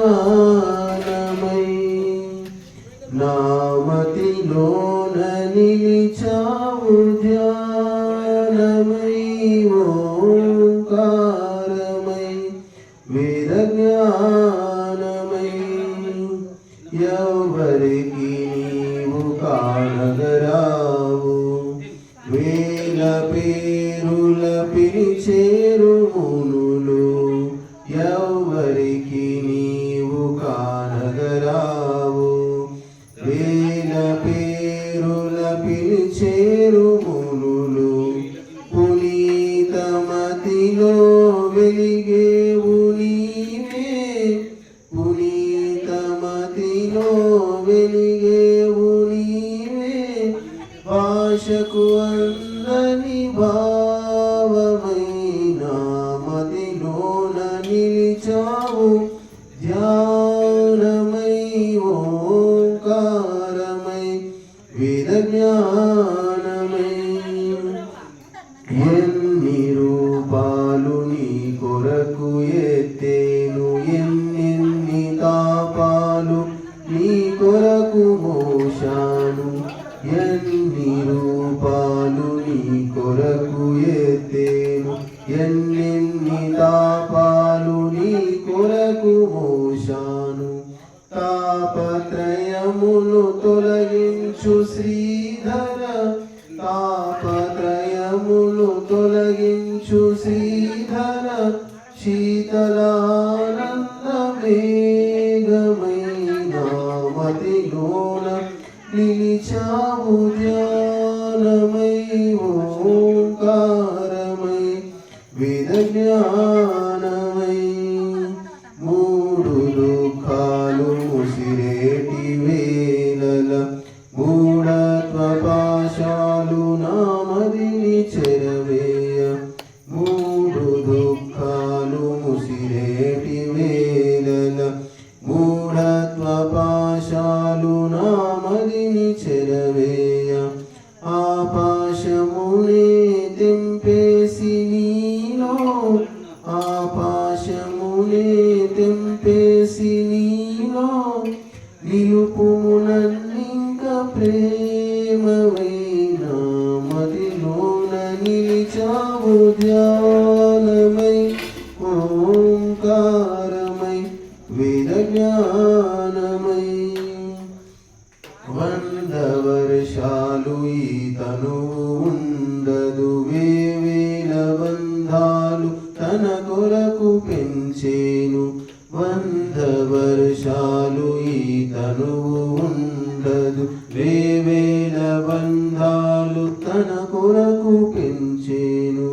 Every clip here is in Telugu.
జ్ఞానమై నామతిలోన నిలిచావు ధ్యానమై ఓంకారమై వేద జ్ఞానమై ఎవరికి నీవు కానగరావు వేల పేరుల పిలిచేరు మునులు ఎవరికి నీవు కానగరావు వేల పేరుల పిలిచేరు మునులు పునీతమతిలో వెలిగేవు నీవే పునీతమతిలో వెలిగేవు నీవే భాషకు అందని భావమైన మదిలోన నిలిచావు ధ్యానమై ఓంకారమై వేద జ్ఞానమై ఎన్ని రూపాలు నీ కొరకు ఎత్తేను ఎన్నెన్ని తాపాలు నీ కొరకు మోశాను ఎన్ని రూపాలు నీ కొరకు ఎత్తేను ఎన్నెన్ని తాపాలు నీ కొరకు మోశాను తాపత్రయమును తొలగించు శ్రీధర తాపత్రయమును తొలగించు శ్రీధర శీతలానందమేఘమైన మతిలోన నిలిచావు ధ్యానమై ఓంకారమై వేద జ్ఞానమై మూడు దుఃఖాలు ముసిరేటి వేళల మూఢత్వ పాశాలు నామదిని చెరవేయ మూడు దుఃఖాలు ముసిరేటి వేళల మూఢత్వ పాశాలు నామదిని చెరవేయ ఆపాశమునే తెంపేసి నీలో ఆపాశమునే తెంపేసి నీలో నిలుపుమునన్నింక ప్రేమవైన మదిలోన నిలిచావు ధ్యానమై ఓంకారమై వేద జ్ఞానమై 100 వర్షాలు ఈ తనువు ఉండదు వేవేల బంధాలు తన కొరకు పెంచేను 100 వర్షాలు ఈ తనువు ఉండదు వేవేల బంధాలు తన కొరకు పెంచేను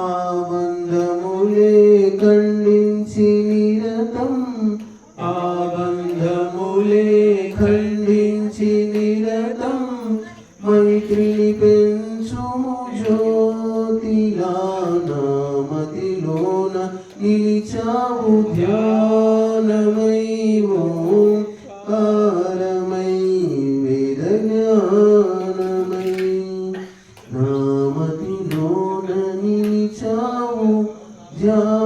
ఆ బంధములే ఖండించి నిరతం ఆ బంధములే ఖండించి నిరతం మైత్రిని పెంచుము జ్యోతిలా నామతిలోన నిలిచావు ధ్యానమై ఓంకారమై వేద జ్ఞానమై నామతిలోన నిలిచావు ధ్యాన